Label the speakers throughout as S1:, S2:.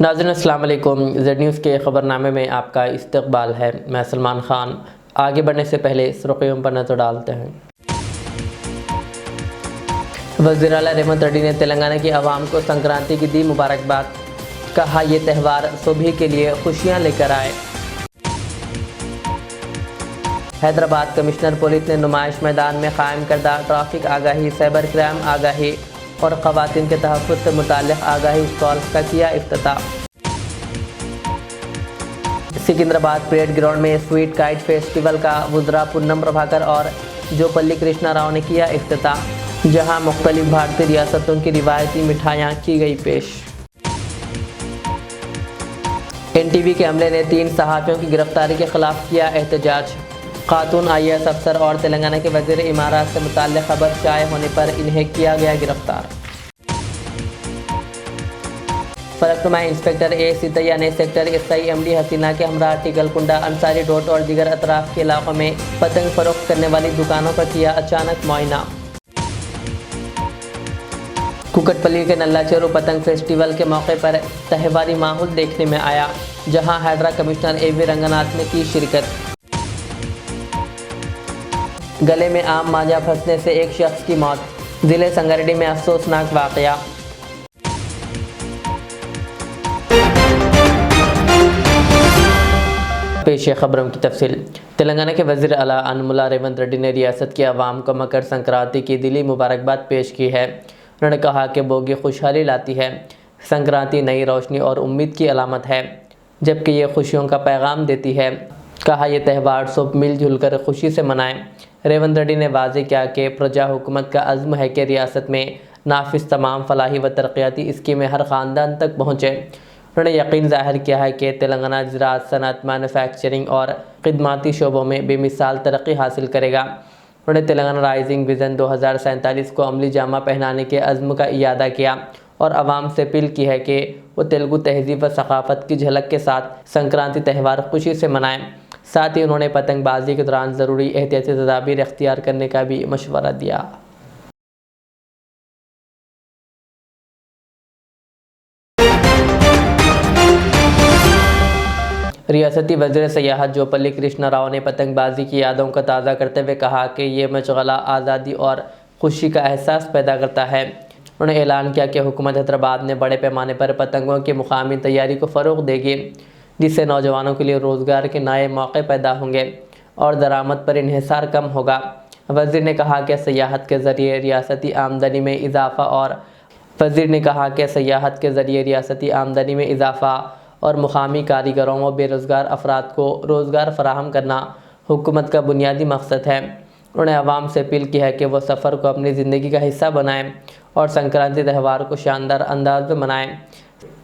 S1: नाज़रीन अस्सलाम वालेकुम। ज़ेड न्यूज़ के ख़बरनामे में आपका इस्तकबाल है। मैं सलमान ख़ान। आगे बढ़ने से पहले सुर्ख़ियों पर नज़र डालते हैं। वज़ीर आला रेवंत रेड्डी ने तेलंगाना की आवाम को संक्रांति की दी मुबारकबाद। कहा यह त्यौहार सभी के लिए खुशियाँ लेकर आए। हैदराबाद कमिश्नर पुलिस ने नुमाइश मैदान में कायम करदा ट्रैफिक आगाही, साइबर क्राइम आगाही और ख़वातीन के तहफ़्फ़ुज़ से मुताल्लिक़ आगाही स्टॉल्स का किया इफ्तिताह। सिकंदराबाद परेड ग्राउंड में स्वीट काइट फेस्टिवल का वुज़रा पूनम प्रभाकर और जोपल्ली कृष्णा राव ने किया इफ्तिताह, जहां मुख्तलिफ भारतीय रियासतों की रिवायती मिठाइयाँ की गई पेश। NTV के अमले ने 3 सहाफ़ियों की गिरफ्तारी के खिलाफ किया एहतजाज। खातून IAS अफसर और तेलंगाना के वज़ीर इमारत से मुताल्लिक़ खबर शाये होने पर इन्हें किया गया गिरफ्तार। फलकनुमा इंस्पेक्टर A सीतैया ने सेक्टर SI MD हसीना के हमरा टिकलकुंडा, अंसारी रोड और दीगर अतराफ के इलाकों में पतंग फरोख्त करने वाली दुकानों का किया अचानक मुआयना। कुकटपल्ली के नल्लाचेरू पतंग फेस्टिवल के मौके पर त्यौहारी माहौल देखने में आया, जहां हैदरा कमिश्नर AV रंगनाथ ने की शिरकत। गले में आम मांझा फंसने से एक शख्स की मौत, जिले संगारेड्डी में अफसोसनाक वाक़या। पेश खबरों की तफसील। तेलंगाना के वज़ीर आला अनमुला रेवंत रेड्डी ने रियासत की आवाम को मकर संक्रांति की दिली मुबारकबाद पेश की है। उन्होंने कहा कि बोगी खुशहाली लाती है। संक्रांति नई रोशनी और उम्मीद की अलामत है, जबकि ये खुशियों का पैगाम देती है। कहा यह त्यौहार सब मिलजुल कर खुशी से मनाएं। रेवंत रेड्डी ने वाज़ेह किया कि प्रजा हुकूमत का अज़्म है कि रियासत में नाफिज तमाम फलाही व तरक्याती स्कीमें हर ख़ानदान तक पहुँचें। उन्होंने यकीन ज़ाहिर किया है कि तेलंगाना ज़राअत, सनअत, मैन्युफैक्चरिंग और ख़िदमती शोबों में बेमिसाल तरक्की हासिल करेगा। उन्होंने तेलंगाना राइजिंग विज़न 2047 को अमली जामा पहनाने के अज़्म का इयादा किया और आवाम से अपील की है कि वो तेलुगु तहज़ीब व सक़ाफ़त की झलक के साथ संक्रांति त्यौहार खुशी से मनाएं। साथ ही उन्होंने पतंगबाजी के दौरान ज़रूरी एहतियाती तदाबीर इख्तियार करने का भी मशवरा दिया। रियासती वज़ीर सयाहत जोपल्ली कृष्णा राव ने पतंगबाजी की यादों को ताज़ा करते हुए कहा कि ये मशगला आज़ादी और खुशी का एहसास पैदा करता है। उन्होंने ऐलान किया कि हुकूमत हैदराबाद ने बड़े पैमाने पर पतंगों की मुकामी तैयारी को फ़रोग़ देगी, जिससे नौजवानों के लिए रोज़गार के नए मौक़े पैदा होंगे और दरामद पर इन्हिसार कम होगा। वज़ीर ने कहा कि सयाहत के ज़रिए रियासती आमदनी में इजाफ़ा और मुकामी कारीगरों व बेरोज़गार अफराद को रोज़गार फराहम करना हुकूमत का बुनियादी मकसद है। उन्होंने आवाम से अपील की है कि वह सफ़र को अपनी ज़िंदगी का हिस्सा बनाएं और संक्रांति त्यौहार को शानदार अंदाज में मनाएं।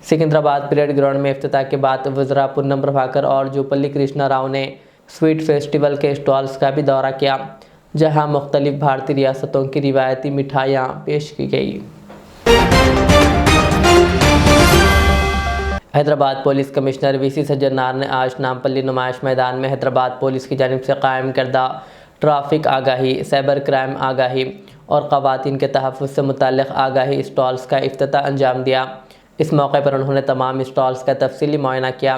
S1: सिकंदराबाद परेड ग्राउंड में इफ्तिताह के बाद वज़रा पूनम प्रभाकर और जोपल्ली कृष्णा राव ने स्वीट फेस्टिवल के स्टॉल्स का भी दौरा किया, जहां मुख्तलिफ भारतीय रियासतों की रिवायती मिठाइयाँ पेश की गई। Hyderabad police commissioner VC Sajjanar ने आज नामपल्ली नुमाइश मैदान में हैदराबाद पुलिस की जानिब से कायम करदा ट्रैफिक आगाही, साइबर क्राइम आगाही और ख़वातीन के तहफ़्फ़ुज़ से मुताल्लिक़ आगाही स्टॉल्स का इफ्तिताह अंजाम दिया। इस मौके पर उन्होंने तमाम स्टॉल्स का तफसीली मुआयना किया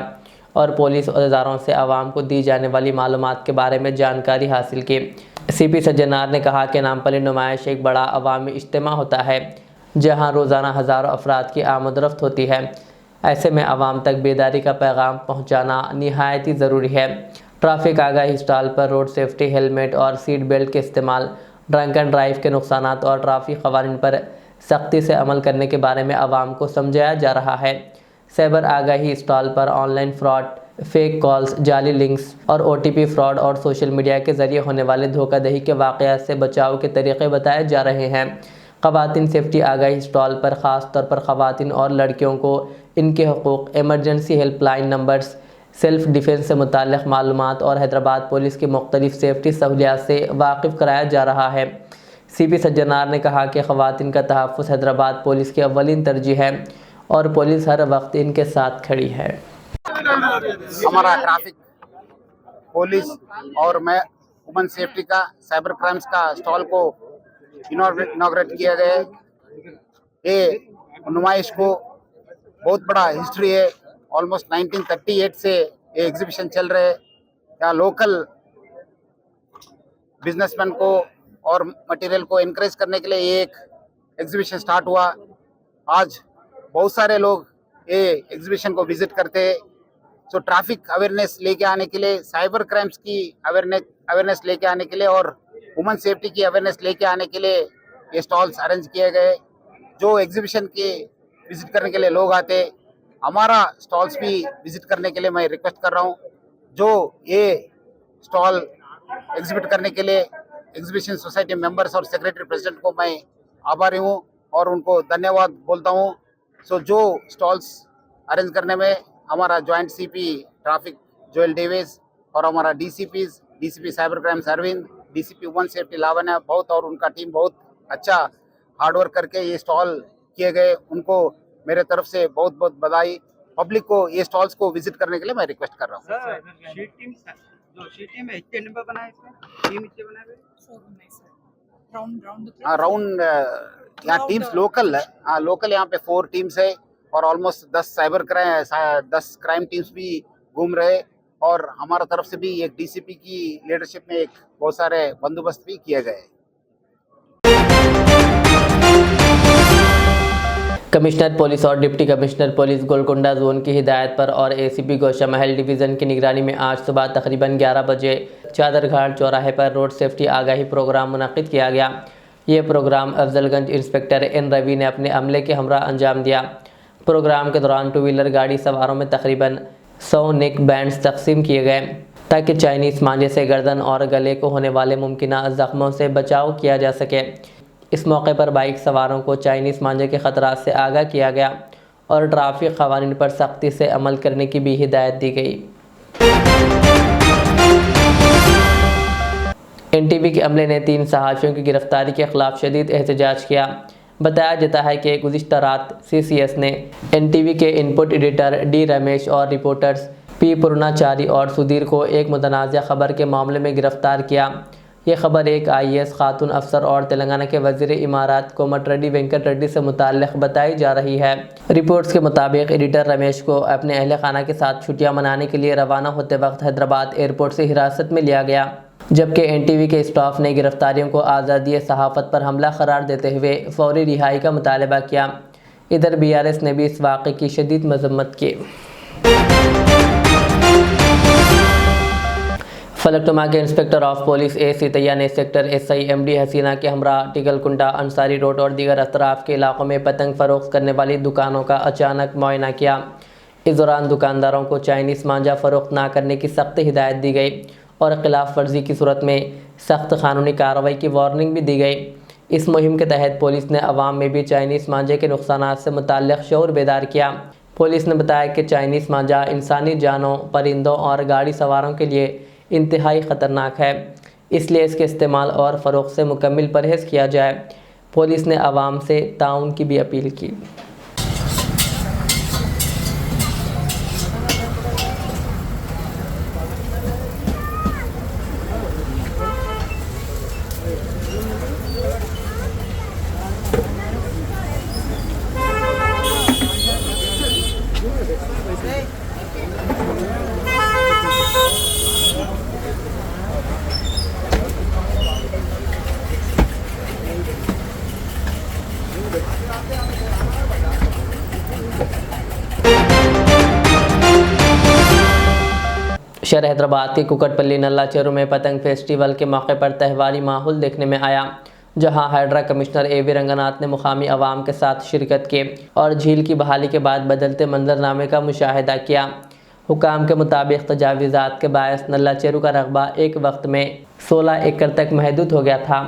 S1: और पुलिस अहदेदारों से आवाम को दी जाने वाली मालूमात के बारे में जानकारी हासिल की। CP सज्जनार ने कहा कि नामपल्ली नुमाइश एक बड़ा अवामी इज्तिमा होता है, जहाँ रोज़ाना हज़ारों अफराद की आमद-रफ्त होती है। ऐसे में आवाम तक बेदारी का पैगाम पहुँचाना निहायत ही ज़रूरी है। ट्रैफिक आगाही स्टॉल पर रोड सेफ्टी, हेलमेट और सीट बेल्ट के इस्तेमाल, ड्रंक एंड ड्राइव के नुकसानात और ट्रैफिक क़वानीन पर सख्ती से अमल करने के बारे में आवाम को समझाया जा रहा है। साइबर आगाही स्टॉल पर ऑनलाइन फ्रॉड, फेक कॉल्स, जाली लिंक्स और OTP फ्रॉड और सोशल मीडिया के ज़रिए होने वाले धोखाधड़ी के वाक़यात से बचाव के तरीक़े बताए जा रहे हैं। ख़वातीन सेफ्टी आगाही स्टॉल पर ख़ास तौर पर ख़वातीन और लड़कियों को इनके हकूक़, emergency helpline numbers, self defence से मुताल्लिक़ मालूमात और हैदराबाद पुलिस की मुख्तलिफ़ सेफ्टी सहूलियात से वाकिफ़ कराया जा रहा है। CP सज्जनार ने कहा कि ख़वातीन का तहफ़्फ़ुज़ हैदराबाद पुलिस की अव्वलीन तरजीह है और पुलिस हर वक्त इनके साथ खड़ी है।
S2: हमारा ट्रैफिक पुलिस और मैं वुमेन सेफ्टी का साइबर क्राइम्स का स्टॉल को इनॉग्रेट किया गया है। ये नुमाइश को बहुत बड़ा हिस्ट्री है। ऑलमोस्ट 1938 से ये एग्जीबिशन चल रहे हैं। यहाँ लोकल बिजनेसमैन को और मटेरियल को इनकरेज करने के लिए ये एक एग्जीबिशन स्टार्ट हुआ। आज बहुत सारे लोग ये एग्जीबिशन को विजिट करते हैं। सो ट्रैफिक अवेयरनेस लेके आने के लिए, साइबर क्राइम्स की अवेयरनेस लेके आने के लिए और वुमेन सेफ्टी की अवेयरनेस लेके आने के लिए ये स्टॉल्स अरेंज किए गए। जो एग्जीबिशन के विजिट करने के लिए लोग आते, हमारा स्टॉल्स भी विजिट करने के लिए मैं रिक्वेस्ट कर रहा हूँ। जो ये स्टॉल एग्जिबिट करने के लिए एग्जीबिशन सोसाइटी मेंबर्स और सेक्रेटरी प्रेसिडेंट को मैं आभारी हूँ और उनको धन्यवाद बोलता हूँ। सो जो स्टॉल्स अरेंज करने में हमारा joint CP traffic Joel Davis और हमारा DCP cyber crimes Arvind, DCP women safety Lavanya बहुत और उनका टीम बहुत अच्छा हार्डवर्क करके ये स्टॉल किए गए। उनको मेरे तरफ से बहुत बहुत बधाई। पब्लिक को ये स्टॉल्स को विजिट करने के लिए मैं रिक्वेस्ट कर रहा हूँ।
S3: शीट टीम है, इतने नंबर बनाए इसमें, टीम इतने बनाए हुए
S2: राउंड यहाँ टीम्स लोकल है। हाँ, लोकल यहाँ पे 4 टीम्स है और ऑलमोस्ट 10 क्राइम टीम्स भी घूम रहे। और हमारा तरफ से भी एक डीसीपी की लीडरशिप में एक बहुत सारे बंदोबस्त भी किए गए।
S1: कमिश्नर पुलिस और deputy commissioner police Golconda zone की हिदायत पर और एसीपी गोशा महल डिवीज़न की निगरानी में आज सुबह तकरीबन 11 बजे चादरघाट चौराहे पर रोड सेफ्टी आगाही प्रोग्राम मुनक़िद किया गया। ये programme Afzalgunj inspector N Ravi ने अपने अमले के हमरा अंजाम दिया। प्रोग्राम के दौरान 2 व्हीलर गाड़ी सवारों में तकरीबन 100 नेक बैंड्स तकसीम किए गए ताकि चाइनीज़ मांझे से गर्दन और गले को होने वाले मुमकिना ज़ख्मों से बचाव किया जा सके। इस मौके पर बाइक सवारों को चाइनीज़ मांझे के ख़तरात से आगाह किया गया और ट्रैफिक क़वानीन पर सख्ती से अमल करने की भी हिदायत दी गई। एनटीवी के अमले ने 3 सहाफ़ियों की गिरफ्तारी के ख़िलाफ़ शदीद एहतजाज किया। बताया जाता है कि गुज़िश्ता रात सीसीएस ने एनटीवी के इनपुट एडिटर डी रमेश और रिपोर्टर्स पी पूर्णाचारी और सुधीर को एक मुतनाज़ा ख़बर के मामले में गिरफ़्तार किया। ये खबर एक IAS खातून अफसर और तेलंगाना के वज़ीर इमारात कोमटिरेड्डी वेंकट रेड्डी से मुताल्लिक़ बताई जा रही है। रिपोर्ट्स के मुताबिक एडिटर रमेश को अपने अहल खाना के साथ छुट्टियां मनाने के लिए रवाना होते वक्त हैदराबाद एयरपोर्ट से हिरासत में लिया गया, जबकि एनटीवी के स्टाफ ने गिरफ्तारियों को आज़ादी सहाफ़त पर हमला करार देते हुए फौरी रिहाई का मुतालबा किया। इधर BRS ने भी इस वाक़े की शदीद मज़म्मत की। फलकनुमा के इंस्पेक्टर ऑफ पुलिस A सीतैया ने सेक्टर SI MD हसीना के हमरा टिकलकुंडा अंसारी रोड और दीगर अतराफ़ के इलाकों में पतंग फ़रोख्त करने वाली दुकानों का अचानक मुआयना किया। इस दौरान दुकानदारों को चाइनीज़ मांझा फ़रोख्त ना करने की सख्त हिदायत दी गई और खिलाफ वर्जी की सूरत में सख्त कानूनी कार्रवाई की वार्निंग भी दी गई। इस मुहिम के तहत पुलिस ने अवाम में भी चाइनीज़ मांझे के नुकसानात से मुताल्लिक़ शऊर बेदार किया। पुलिस ने बताया कि चाइनीज़ मांझा इंसानी जानों, परिंदों और गाड़ी सवारों के लिए इंतहाई ख़तरनाक है, इसलिए इसके इस्तेमाल और फ़रोख्त से मुकम्मल परहेज़ किया जाए। पुलिस ने अवाम से ताउन की भी अपील की। शहर हैदराबाद के कुकटपल्ली नल्ला चेरू में पतंग फेस्टिवल के मौके पर त्यौहारी माहौल देखने में आया, जहां हाइड्रा कमिश्नर AV रंगनाथ ने मुकामी अवाम के साथ शिरकत की और झील की बहाली के बाद बदलते मंजरनामे का मुशाहिदा किया। हुकाम के मुताबिक तजावीज़ात के बायस नल्ला चेरू का रकबा एक वक्त में 16 एकड़ तक महदूद हो गया था।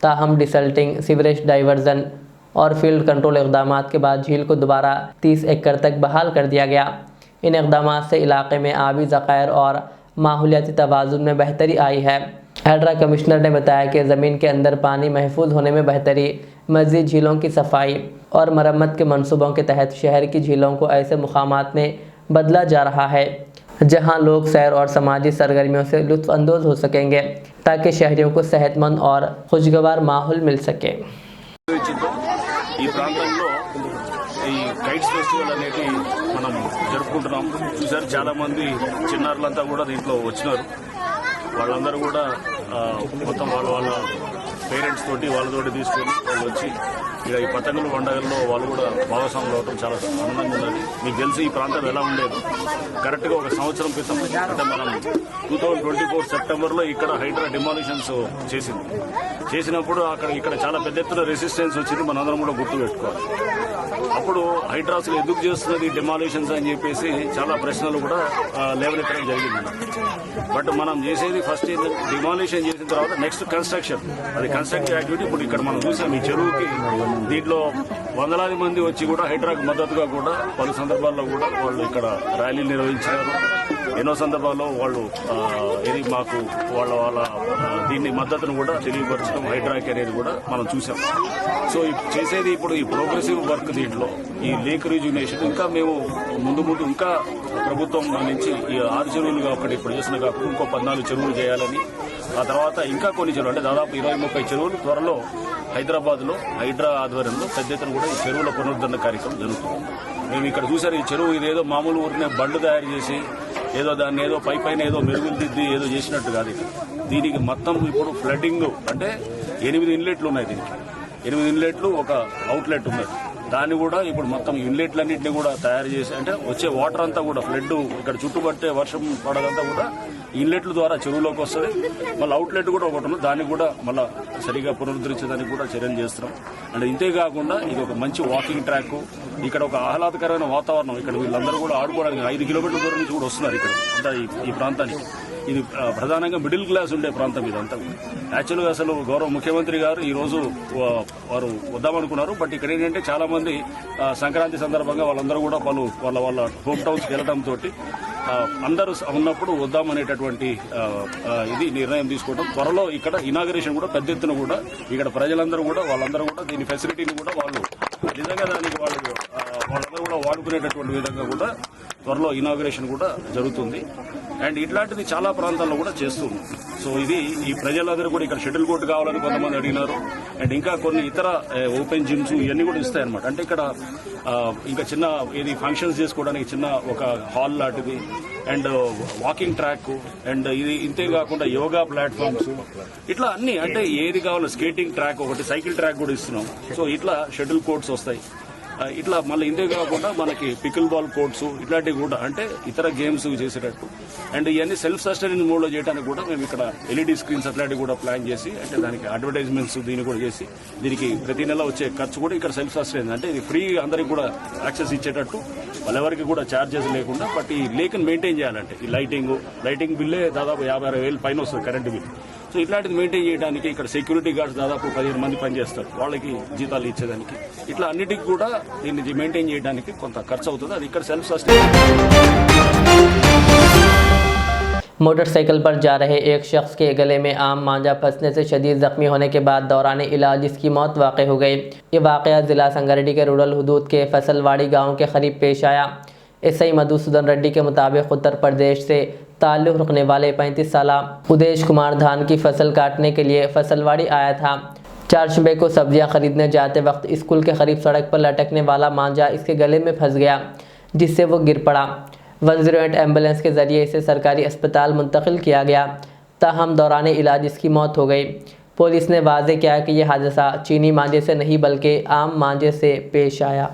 S1: ताहम डिसल्टिंग, सीवरेज डाइवर्जन और फील्ड कंट्रोल इक़दाम के बाद झील को दोबारा 30 एकड़ तक बहाल कर दिया गया। इन इक़दाम से इलाके में आबी ज़ख़ायर और माहौलियाती तवाज़ुन में बेहतरी आई है। हाइड्रा कमिश्नर ने बताया कि ज़मीन के अंदर पानी महफूज होने में बेहतरी, मज़ीद झीलों की सफाई और मरम्मत के मनसूबों के तहत शहर की झीलों को ऐसे मुकामात में बदला जा रहा है जहां लोग सैर और समाजी सरगर्मियों से लुत्फ़ अंदोज़ हो सकेंगे, ताकि शहरियों को सेहतमंद और खुशगवार माहौल मिल सके।
S4: లైట్స్ ఫెస్టివల్ అనేది మనం జరుపుకుంటున్నాం. చూసారు చాలా మంది చిన్నారులంతా కూడా దీంట్లో వచ్చినారు. వాళ్ళందరూ కూడా మొత్తం వాళ్ళ పేరెంట్స్ తోటి వాళ్ళతోటి తీసుకొని వాళ్ళు వచ్చి ఇక ఈ పతంగుల పండుగల్లో వాళ్ళు కూడా భాగస్వాములు అవడం చాలా ఆనందంగా ఉన్నది. మీకు తెలిసి ఈ ప్రాంతం ఎలా ఉండేది కరెక్ట్గా ఒక సంవత్సరం క్రితం అంటే మనం 2024 సెప్టెంబర్లో ఇక్కడ హైడ్రా డిమాలిషన్స్ చేసినప్పుడు ఇక్కడ చాలా పెద్ద ఎత్తున రెసిస్టెన్స్ వచ్చింది. మనందరం కూడా గుర్తు పెట్టుకోవాలి. అప్పుడు హైడ్రాస్లు ఎందుకు చేస్తున్నది డిమాలిషన్స్ అని చెప్పేసి చాలా ప్రశ్నలు కూడా లేవనెత్తడం జరిగింది. బట్ మనం చేసేది ఫస్ట్ డిమాలిషన్ చేసిన తర్వాత నెక్స్ట్ కన్స్ట్రక్షన్, అది కన్స్ట్రక్టివ్ యాక్టివిటీ. ఇప్పుడు ఇక్కడ మనం చూసాం ఈ చెరువుకి దీంట్లో వందలాది మంది వచ్చి కూడా హైడ్రాకు మద్దతుగా కూడా పలు సందర్భాల్లో కూడా వాళ్ళు ఇక్కడ ర్యాలీలు నిర్వహించారు. ఎన్నో సందర్భాల్లో వాళ్ళు ఇది మాకు వాళ్ళ దీన్ని మద్దతును కూడా తెలియపరచడం హైడ్రాకి అనేది కూడా మనం చూసాం. సో చేసేది ఇప్పుడు ఈ ప్రోగ్రెసివ్ వర్క్ దీంట్లో ఈ లేక్ రిజ్యునేషన్ ఇంకా మేము ముందు ఇంకా ప్రభుత్వం నుంచి ఈ 6 చెరువులుగా ఒకటి ఇప్పుడు చేసిన కాకుండా ఇంకో 14 చెరువులు చేయాలని, ఆ తర్వాత ఇంకా కొన్ని చెరువులు అంటే దాదాపు 20-30 చెరువులు త్వరలో హైదరాబాద్లో హైడ్రా ఆధ్వర్యంలో పెద్ద ఎత్తున కూడా ఈ చెరువుల పునరుద్ధరణ కార్యక్రమం జరుగుతుంది. మేము ఇక్కడ చూసారు ఈ చెరువు ఇదేదో మామూలు ఊరినే బండ్లు తయారు చేసి ఏదో దాన్ని ఏదో పైన ఏదో మెరుగులు దిద్ది ఏదో చేసినట్టు కాదు. దీనికి మొత్తం ఇప్పుడు ఫ్లడ్డింగ్ అంటే 8 ఇన్లెట్లు ఉన్నాయి. దీనికి 8 ఇన్లెట్లు ఒక అవుట్లెట్ ఉన్నది. దాన్ని కూడా ఇప్పుడు మొత్తం ఇన్లెట్లన్నింటినీ కూడా తయారు చేసి అంటే వచ్చే వాటర్ అంతా కూడా ఫ్లడ్ ఇక్కడ చుట్టుపట్టే వర్షం పడదంతా కూడా ఇన్లెట్ల ద్వారా చెరువులోకి వస్తుంది. మళ్ళీ అవుట్లెట్ కూడా ఒకటి ఉంది, దాన్ని కూడా మళ్ళీ సరిగా పునరుద్ధరించడానికి కూడా చర్యలు చేస్తున్నాం. అండ్ ఇంతేకాకుండా ఇది ఒక మంచి వాకింగ్ ట్రాక్, ఇక్కడ ఒక ఆహ్లాదకరమైన వాతావరణం. ఇక్కడ వీళ్ళందరూ కూడా ఆడుకోవడానికి 5 కిలోమీటర్ల దూరం నుంచి కూడా వస్తున్నారు ఇక్కడ అంతా ఈ ప్రాంతానికి. ఇది ప్రధానంగా మిడిల్ క్లాస్ ఉండే ప్రాంతం ఇదంతా. యాక్చువల్గా అసలు గౌరవ ముఖ్యమంత్రి గారు ఈ రోజు వారు వద్దామనుకున్నారు. బట్ ఇక్కడ ఏంటంటే చాలా మంది సంక్రాంతి సందర్భంగా వాళ్ళందరూ కూడా వాళ్ళ హోమ్ టౌన్స్కి వెళ్ళడంతో అందరూ ఉన్నప్పుడు వద్దామనేటటువంటి ఇది నిర్ణయం తీసుకోవడం. త్వరలో ఇక్కడ ఇనాగరేషన్ కూడా పెద్ద ఎత్తున కూడా ఇక్కడ ప్రజలందరూ కూడా వాళ్ళందరూ కూడా దీని ఫెసిలిటీని కూడా వాళ్ళు నిజంగా దానికి వాళ్ళందరూ కూడా వాడుకునేటటువంటి విధంగా కూడా త్వరలో ఇనాగరేషన్ కూడా జరుగుతుంది. అండ్ ఇట్లాంటిది చాలా ప్రాంతాల్లో కూడా చేస్తుంది. సో ఇది ఈ ప్రజలందరూ కూడా ఇక్కడ షటిల్ కోర్టు కావాలని కొంతమంది అడిగినారు. అండ్ ఇంకా కొన్ని ఇతర ఓపెన్ జిమ్స్ ఇవన్నీ కూడా ఇస్తాయన్నమాట. అంటే ఇక్కడ ఇంకా చిన్న ఇది ఫంక్షన్స్ చేసుకోవడానికి చిన్న ఒక హాల్ లాంటిది అండ్ వాకింగ్ ట్రాక్ అండ్ ఇది ఇంతే కాకుండా యోగా ప్లాట్ఫామ్స్ ఇట్లా అన్ని అంటే ఏది కావాలో స్కేటింగ్ ట్రాక్ ఒకటి, సైకిల్ ట్రాక్ కూడా ఇస్తున్నాం. సో ఇట్లా షటిల్ కోర్ట్స్ వస్తాయి. ఇట్లా మళ్ళీ ఇంతే కాకుండా మనకి పికిల్ బాల్ కోర్ట్స్ ఇట్లాంటివి కూడా అంటే ఇతర గేమ్స్ చేసేటట్టు అండ్ ఇవన్నీ సెల్ఫ్ సస్టైనింగ్ మోడ్లో చేయడానికి కూడా మేము ఇక్కడ ఎల్ఈడి స్క్రీన్స్ అట్లాంటివి కూడా ప్లాన్ చేసి అంటే దానికి అడ్వర్టైజ్మెంట్స్ దీన్ని కూడా చేసి దీనికి ప్రతి నెల వచ్చే ఖర్చు కూడా ఇక్కడ సెల్ఫ్ సస్టైన్ అంటే ఇది ఫ్రీ అందరికి కూడా యాక్సెస్ ఇచ్చేటట్టు వాళ్ళెవరికి కూడా ఛార్జెస్ లేకుండా. బట్ ఈ లేక్ని మెయింటైన్ చేయాలంటే ఈ లైటింగ్ బిల్లే దాదాపు 56,000 పైన వస్తుంది కరెంటు బిల్. సో ఇట్లాంటిది మెయింటైన్ చేయడానికి ఇక్కడ సెక్యూరిటీ గార్డ్స్ దాదాపు 15 మంది పనిచేస్తారు, వాళ్ళకి జీతాలు ఇచ్చేదానికి. ఇట్లా అన్నిటికీ కూడా దీన్ని మెయింటైన్ చేయడానికి కొంత ఖర్చు అవుతుంది. అది ఇక్కడ సెల్ఫ్ సస్టైన్.
S1: मोटरसाइकिल पर जा रहे एक शख्स के गले में आम मांझा फंसने से शदीद जख्मी होने के बाद दौरान इलाज इसकी मौत वाक़ हो गई। ये वाक़या ज़िला संगारेड्डी के रूरल हदूद के फसलवाड़ी गांव के करीब पेश आया। एसआई मधुसूदन रेड्डी के मुताबिक उत्तर प्रदेश से ताल्लुक़ रखने वाले 35 साल उदेश कुमार धान की फसल काटने के लिए फसलवाड़ी आया था। 4 शुबे को सब्जियां खरीदने जाते वक्त स्कूल के करीब सड़क पर लटकने वाला मांझा इसके गले में फंस गया, जिससे वो गिर पड़ा। 108 एम्बुलेंस के ज़रिए इसे सरकारी अस्पताल मुंतकिल किया गया, ताहम दौरान इलाज इसकी मौत हो गई। पुलिस ने वाज़े किया कि यह हादसा चीनी मांझे से नहीं बल्कि आम मांझे से पेश आया।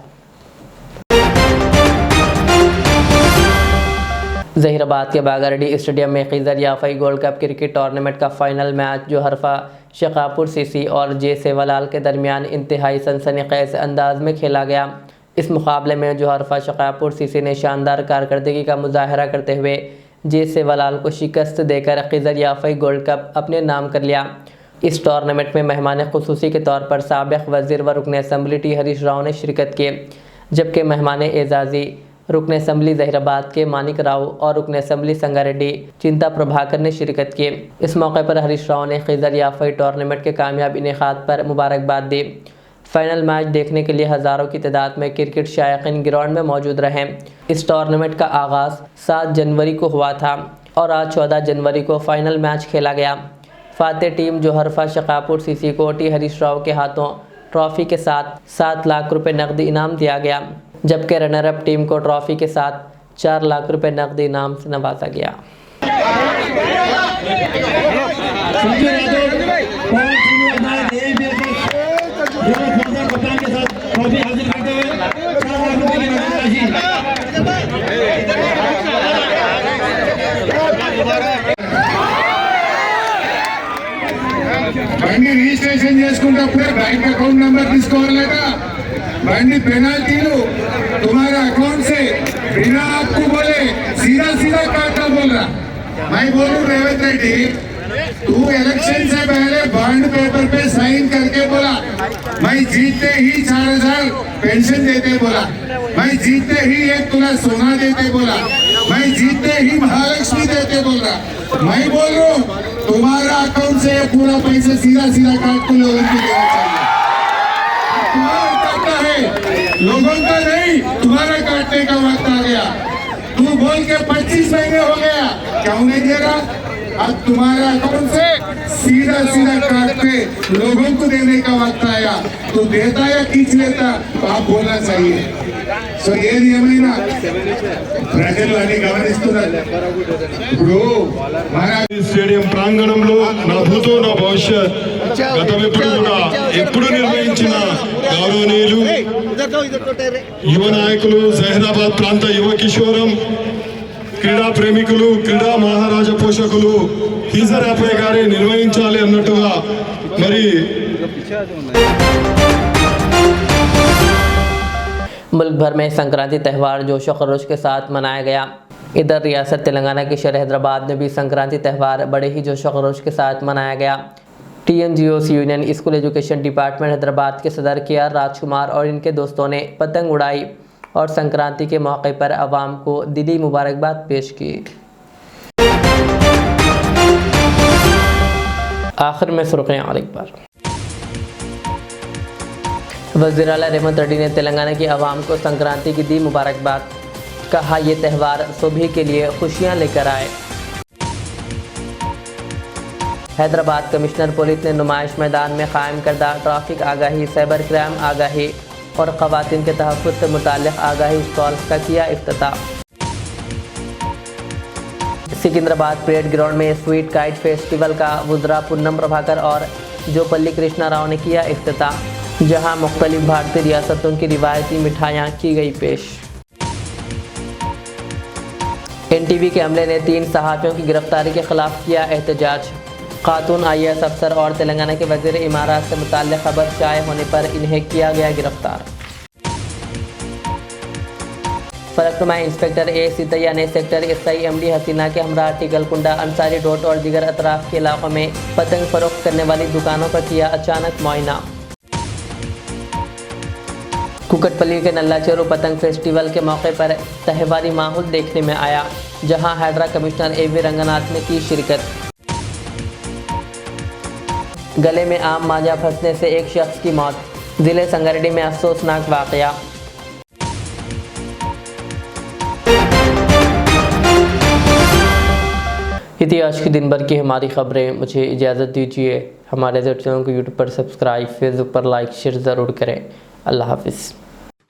S1: ज़हीराबाद के बागारेड्डी स्टेडियम में Khizar Yafai gold cup cricket tournament का फाइनल मैच जो हरफा शकापुर सीसी और जे सेवालाल के दरमियान इंतहाई सनसनीखेज़ अंदाज में खेला गया। इस मुकाबले में जो हरफा शकापुर सीसी ने शानदार कारकर्दगी का मुजाहरा करते हुए जे सेवालाल को शिकस्त देकर खिज़र याफ़ई गोल्ड कप अपने नाम कर लिया। इस टूर्नामेंट में मेहमान खुसूसी के तौर पर साबिक़ वज़ीर व रुकन असम्बली टी हरीश राव ने शिरकत की, जबकि मेहमान एजाज़ी रुकन असम्बली ज़हीराबाद के मानिक राव और रुकन असम्बली संगारेड्डी चिंता प्रभाकर ने शिरकत की। इस मौके पर हरीश राव ने खिज़र याफ़ई टूर्नामेंट के कामयाब इनेकाद पर मुबारकबाद दी। फाइनल मैच देखने के लिए हज़ारों की तादाद में क्रिकेट शायकीन ग्राउंड में मौजूद रहे। इस टूर्नामेंट का आगाज़ 7 जनवरी को हुआ था और आज 14 जनवरी को फाइनल मैच खेला गया। फातेह टीम जो हरफा शकापुर सीसी को टी हरीश राव के हाथों ट्रॉफी के साथ 7 लाख रुपए नकदी इनाम दिया गया। जबकि रनर अप टीम को ट्रॉफी के साथ 4 लाख रुपए नकदी इनाम से नवाजा गया।
S5: బండి రిజిస్ట్రేషన్ చేసుకున్నప్పుడే బ్యాంక్ अकाउंट नंबर తీసుకోవాలట। బండి पेनाल्टीలు तुम्हारे अकाउंट से बिना आपको बोले सीधा सीधा काटना बोल रहा। मैं बोलूं रेवंत रेड्डी, तू इलेक्शन से पहले बॉन्ड पेपर पे साइन करके बोला मैं जीतते ही 4,000 पेंशन देते बोला, मैं जीतते ही 1 तोला सोना देते बोला, मैं जीतते ही महालक्ष्मी देते बोल रहा। मैं बोल रहा हूँ तुम्हारा अकाउंट से ये पूरा पैसा सीधा सीधा काट के लोगों को देना चाहिए। तुम्हारा काटना है, लोगों का नहीं, तुम्हारा काटने का वक्त आ गया। तू बोल के 25 महीने हो गया, क्यों नहीं दे रहा? अब तुम्हारा अकाउंट से सीधा सीधा काट के लोगों को देने का वक्त आया। तो देता या खींच लेता तो आप बोलना चाहिए। సో ఏది ఏమైనా ప్రజలు అని గమనిస్తున్నారు। ఇప్పుడు మన
S6: స్టేడియం ప్రాంగణంలో నా భూతో నా భవిష్యత్ గతమెప్పుడు కూడా ఎప్పుడు నిర్వహించిన గౌరవనీయులు యువ నాయకులు జహీరాబాద్ ప్రాంత యువ కిషోరం క్రీడా ప్రేమికులు క్రీడా మహారాజ పోషకులు హీజర్ అప్పయ్య గారే నిర్వహించాలి అన్నట్టుగా మరి
S1: मुल्क भर में संक्रांति त्यौहार जोश व खरोश के साथ मनाया गया। इधर रियासत तेलंगाना के शहर हैदराबाद में भी संक्रांति त्यौहार बड़े ही जोश व खरोश के साथ मनाया गया। TNGOC union school education department Hyderabad के सदर KR राजकुमार और इनके दोस्तों ने पतंग उड़ाई और संक्रांति के मौके पर आवाम को दिली मुबारकबाद पेश की। आखिर में सुर्खियां और एक बार। वज़ीर आला रेवंत रेड्डी ने तेलंगाना की आवाम को संक्रांति की दी मुबारकबाद। कहा ये त्यौहार सभी के लिए खुशियां लेकर आए। हैदराबाद कमिश्नर पुलिस ने नुमाइश मैदान में कायम करदा ट्रैफिक आगाही, साइबर क्राइम आगाही और ख़वातीन के तहफ़्फ़ुज़ से मुताल्लिक़ आगाही स्टॉल्स का किया इफ्तिताह। सिकंदराबाद परेड ग्राउंड में स्वीट काइट फेस्टिवल का वुज़रा पूनम प्रभाकर और जोपल्ली कृष्णा राव ने किया इफ्तिताह, जहां मुख्तलिफ भारतीय रियासतों की रिवायती मिठाइयाँ की गई पेश। NTV के अमले ने 3 सहाफ़ियों की गिरफ्तारी के खिलाफ किया एहतजाज। खातून IAS अफसर और तेलंगाना के वज़ीर इमारत से मुताल्लिक़ खबर शाये होने पर इन्हें किया गया गिरफ्तार। फलकनुमा इंस्पेक्टर A सितैया ने सेक्टर SI MD हसीना के हमरा टिकलकुंडा, अंसारी डोट और दीगर अतराफ के इलाकों में पतंग फरोख्त करने वाली दुकानों पर किया अचानक मुआयना। कुकटपल्ली के नल्लाचेरू पतंग फेस्टिवल के मौके पर त्यौहारी माहौल देखने में आया, जहां हैदरा कमिश्नर AV रंगनाथ ने की शिरकत। गले में आम मांझा फंसने से एक शख्स की मौत, जिले संगारेड्डी में अफसोसनाक वाकया। इतिहास की दिन भर की हमारी खबरें। मुझे इजाज़त दीजिए। हमारे चैनल को यूट्यूब पर सब्सक्राइब, फेसबुक पर लाइक शेयर ज़रूर करें। अल्लाह हाफिज़।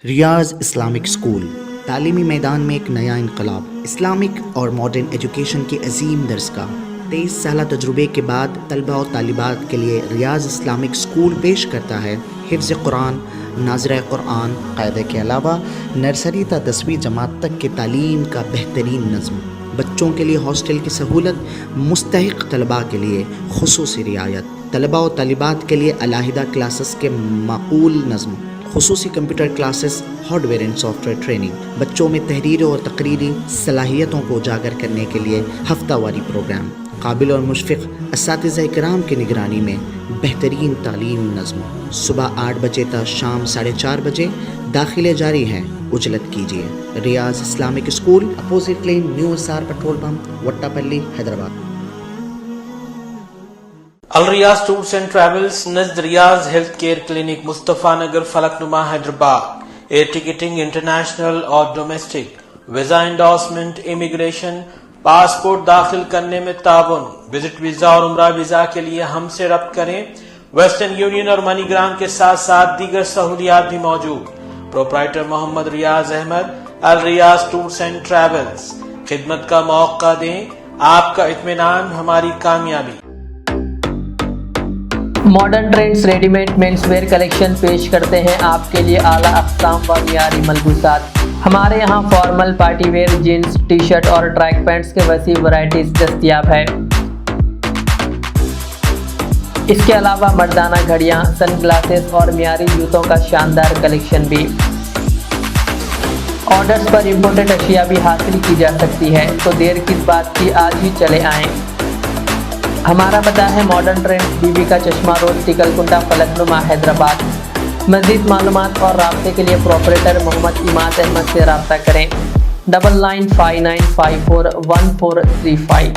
S7: रियाज इस्लामिक स्कूल तालीमी मैदान में एक नया इनकलाब। इस्लामिक और मॉडर्न एजुकेशन की अजीम दरसगाह। 23 साल तजुर्बे के बाद तलबा और तालिबात के लिए रियाज इस्लामिक स्कूल पेश करता है हिफ्ज़ कुरान, नाज़िरा कुरान, क़ायदे के अलावा नर्सरी ता 10वीं जमात तक के तालीम का बेहतरीन नज़्म। बच्चों के लिए हॉस्टल की सहूलत, मुस्तहिक़ तलबा के लिए खुसूसी रियायत, तलबा और तालिबात के लिए अलहदा क्लासेस के माकूल नज़्म, खुसूसी computer classes, hardware and software training. बच्चों में तहरीर और तकरीरी सलाहियतों को उजागर करने के लिए हफ्तावारी प्रोग्राम। काबिल और मुशफ़िक़ असातिज़ा इकराम की निगरानी में बेहतरीन तालीम नज़्म। सुबह 8 बजे तक शाम 4:30 बजे दाखिले जारी हैं, उजलत कीजिए। Riyaz Islamic school, opposite lane, new SR petrol pump, Vattepally, Hyderabad.
S8: Al Riyaz tours and travels नज़द Riyaz health care clinic, Mustafa Nagar, Falaknuma, Hyderabad. Air ticketing international और domestic, visa endorsement, immigration, passport दाखिल करने में ताउन। विजिट वीज़ा और उम्रा वीज़ा के लिए हमसे रब्त करें। वेस्टर्न यूनियन और मनीग्राम के साथ साथ दीगर सहूलियात भी मौजूद। Proprietor Mohammad Riyaz Ahmed, Al Riyaz tours and travels. खिदमत का मौका दें, आपका इत्मीनान हमारी कामयाबी।
S1: Modern trends readymade menswear collection पेश करते हैं आपके लिए आला अक़साम व मियारी मलबूसात। हमारे यहाँ formal, party wear, jeans, T shirt और ट्रैक पैंट्स के वसी वैरायटीज दस्तयाब है। इसके अलावा मर्दाना घड़ियाँ, सनग्लासेस और मियारी जूतों का शानदार कलेक्शन भी। ऑर्डर्स पर इम्पोर्टेड अशिया भी हासिल की जा सकती है, तो देर किस बात की, आज ही चले आएँ। हमारा पता है मॉडर्न ट्रेंड्स, बीबी का चश्मा रोड, टिकलकुंटा, फलकनुमा, हैदराबाद। मज़ीद मालूमात और राब्ते के लिए प्रोपरेटर मोहम्मद इमाद अहमद से रब्ता करें। 9959541435।